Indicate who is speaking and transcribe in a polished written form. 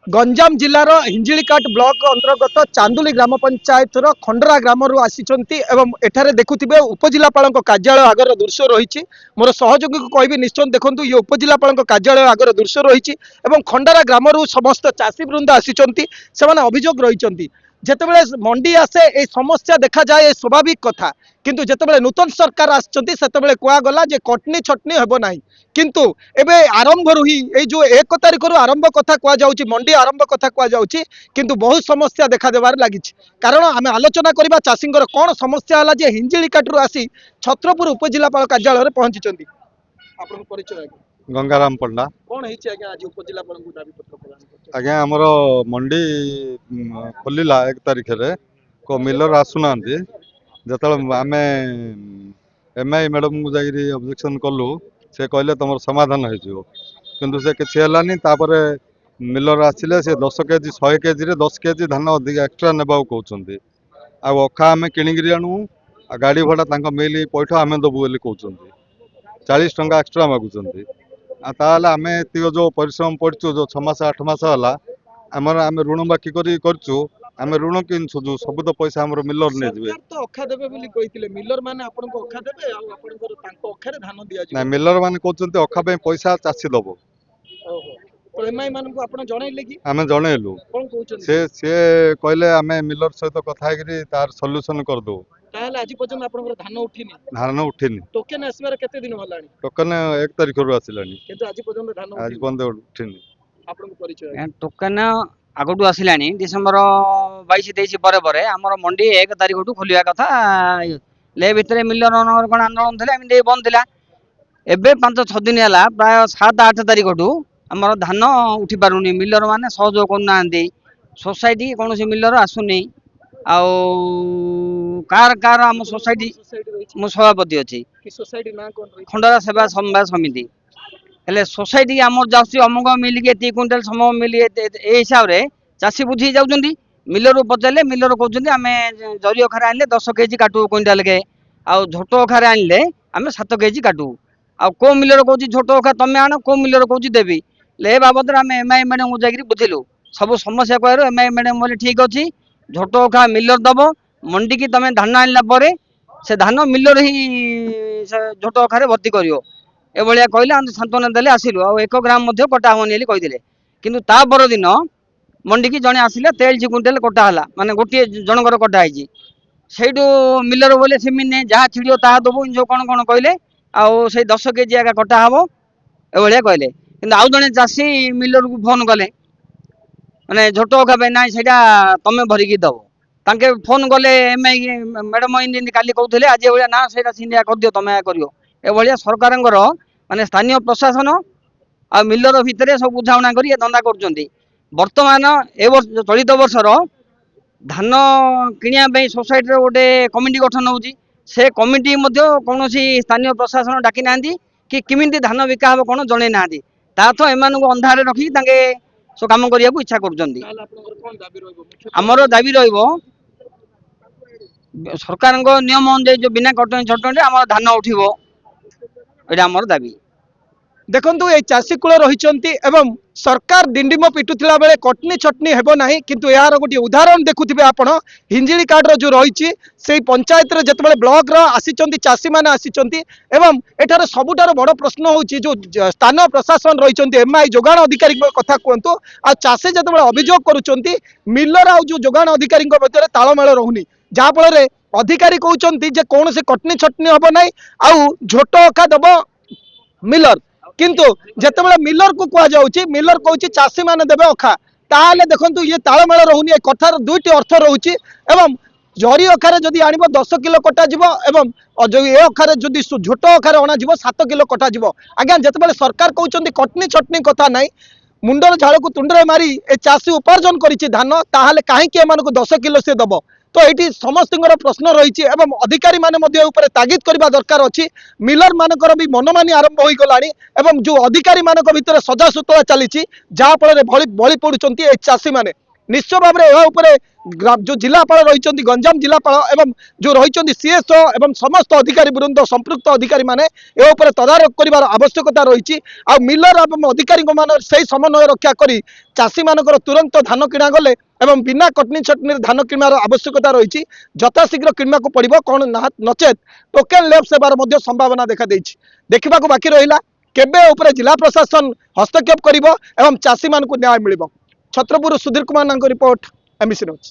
Speaker 1: Ganjam जिलार हिंजिकाट block अंतर्गत चांदुली ग्राम पंचायत खंडरा ग्राम एठारे देखुथिबे उपजिलापाल कार्यालय आगर दृश्य रही मोर सहयोगी को कहबी निश्चय देखूँ ये उपजिलापाल कार्यालय आगर दृश्य रही खंडरा ग्राम समस्त चाषी वृंद आसी अभियोग रही जितेबाला मंडी आसे ये समस्या देखा जाए स्वाभाविक कथा किंतु जितेबाला नूतन सरकार आसते कहगला कटनी छटनी हेब ना किंतु एबे आरंभ ही जो 1 तारिख आरंभ कथा कहुच्छी मंडी आरंभ कथा कहुच्छी किंतु बहुत समस्या देखा देवार लगी कारण आम आलोचना करबा चाषी कौन समस्या है जे हिंजिकाटू आसी छत्रपुर उपजिलापाल कार्यालय पहुंची आपन परिचय
Speaker 2: गंगाराम पंडा
Speaker 1: कौन है आज उपजिलापाल को दाबी पत्र प्रदान
Speaker 2: आज्ञा आमर मंडी खोलला 1 तारिख को मिलर आसुना जो आम एमआई मैडम को जाकि ऑब्जेक्शन कलु से कहले तुम समाधान हो किंतु से किसी है मिलर आसिले से 10 केजी 100 केजी रे 10 केजी धान अधिक एक्सट्रा नेबा कहते अखा आम किणिकी आणु गाड़ी भड़ा मिल पैठ आम दबु बोली कहते 40 टंका एक्सट्रा मागुंट ताल आम एत जो परिश्रम पड़चु जो 6 मास 8 मास है आमर आम ऋण बाकी करचु आम ऋण कि सुझु सब तो पैसा आम मिलर नहीं जी
Speaker 1: तो अखा देबे बोली कहिथिले मिलर माने आपन को अखा देबे आ आपन को तांको अखारे धान दिया
Speaker 2: ना मिलर माने कहते अखा पैसा चाषी दब
Speaker 1: ओहो तो एमआई मान को आपन जणैले कि
Speaker 2: आम जनइलु
Speaker 1: कोन कहउछन
Speaker 2: से कहले आम मिलर सहित कथा तार सल्यूशन कर दो
Speaker 1: ताहले आज पर्यंत आपन धान उठिनी
Speaker 2: धान उठिनी
Speaker 1: टोकन आसबार केते दिन हलानी
Speaker 2: टोकन 1 तारिख रू आसिलानी
Speaker 1: किंतु आज पर्यंत धान
Speaker 2: आज बंद उठिनी
Speaker 1: आपन को परिचय
Speaker 3: टोकन आगटू आसिलानी डिसेंबर 22-23 पर आमर मंडी 1 तारिख खोलिया कथा ले भितर मिलर कौन आंदोलन थे एमती बंद थिला एबे 5-6 दिन है प्राय 7-8 तारिख आमर धान उठी पारुनी मिलर माने सहयोग करना सोसाइटी कौन मिलर आसुनी आउ कार कार आम सोसाइटी मो सभापति अच्छी
Speaker 1: सोसाइटी ना कोन रही
Speaker 3: खंडरा सेवा समवाय समिति हेले सोसाइटी आम जाऊँगी अमुक मिल के 3 क्विंटाल सम मिल हिसाब से चाषी बुझी जाऊँगी मिलर पचारे मिलर कहते आम जरी अखार आनले 10 केजी काटू क्विंटाल के आउ झोट अखार आनले आम 7 केजी काटू आ को मिलर कौच झोट अखा तुम्हें आण को मिलर कौच देवी ले बाबद आम एमआई मैडम को जाकि बुझिलु सब समस्या कह एमआई मैडम बोले ठीक अच्छी झोट अखा मिलर दब मंडी की तुम धान आनला से धान मिलर ही झोट अखार भर्ती कर एभलिया कहले हम सांत्वना देले आसिलु आ 1 ग्राम कटा होनी कहते किंतु ता पर दिन मंडी की जड़े आसिले 43 क्विंटाल कटा है माने गोटे जनकर कटा है सहीठू मिलर बोले सेमिन जहाँ छिड़ो ताहा दबु जो कौन कौन कहले आउ से 10 केजी आगे कटा हम एभलिया कहले किंतु आउ जड़े चाषी मिलर को फोन कले माने झोट अखा ना से तुम भरिकी दब तांके फोन कले एमआई मैडम काली कहते आज भाया ना से कर दियो तुम करियो एभलिया सरकार माने स्थानीय प्रशासन आ मिलर भितर सब बुझाणा कर धंदा कर बर्तमान ए वर्ष चलित वर्षर धान किणा सोसाइटी गोटे कमिटी गठन होची से कमिटी कौन स्थानीय प्रशासन डाकी ना कि किमिति धान बिका हम कौन जन ना तो एम अंधारे रखी सब कम करने को इच्छा कर आमर दाबी सरकार नियम अनुଯାयी जो बिना कटनी छटनी आम धान उठो ये आमर दाबी
Speaker 1: देखु ये चाषी कूल रही सरकार डिंडिम पिटुला बेले कटनी छटनी हेब ना किंतु यार गोटे उदाहरण देखुए आपण हिंजिकाट जो रही से पंचायत जिते ब्लॉक आसी चाषी मैंने आसी एठार सबुठार बड़ प्रश्न हूँ जो स्थानीय प्रशासन रही एमआई जोगाण अधिकारी कथा कहतु आ चाषी जिते अभियोग करुँच मिलर आ जो जोगाण अधिकारी मध्य तालमेल रोनी जहाँफल अधिकारी कहते कौन से कटनी छटनी हम ना आउ झोट अखा दब मिलर किंतु जितेबाला मिलर को कहुच्छी मिलर कहूँ चाषी मैंने देवे अखा ताले देखु ये तालमेल रोनी कथार 2टी अर्थ रोचे जरी अखारे जदि आण 10 किलो कटा एवं जो ये अखारे जदि झोट अखारे अणा 7 किलो कटा आज्ञा जितेबाला सरकार कहते कटनी छटनी कथा ना मुंडर झाड़ को तुंडे मारी ए चाषी उपार्जन करी धान ताहले कहीं 10 किलो से दब तो ये समस्त प्रश्न रही अधिकारी माने तागिद करने दरकार अच्छी मिलर मानकर भी मनमानी आरंभ हो गला जो अधिकारी मान भर सजासुतला चली जहाँफल बली पड़ुंट चाषी मैंने निश्चय भाव में जो जिलापाल रही गंजाम जिलापाल एवं जो रही सीएसओ एवं समस्त अधिकारी वृंद संपृक्त अधिकारी माने ए उपर तदारख कर आवश्यकता रही मिलर एवं अधिकारी से समन्वय रक्षा कर चाषी मानकर तुरंत धान किणा गले एवं बिना कटनी छटनी धान किणवार आवश्यकता रही यथाशीघ्र किणवा को पड़ो कौन नचेत टोकेन लेफ्ट सेवार संभावना देखा देखा बाकी रहा केबे उपरे जिला प्रशासन हस्तक्षेप करिवो एवं चाषी मानकु न्याय मिलिबो। Chhatrapur Sudhir Kumar report MBC news.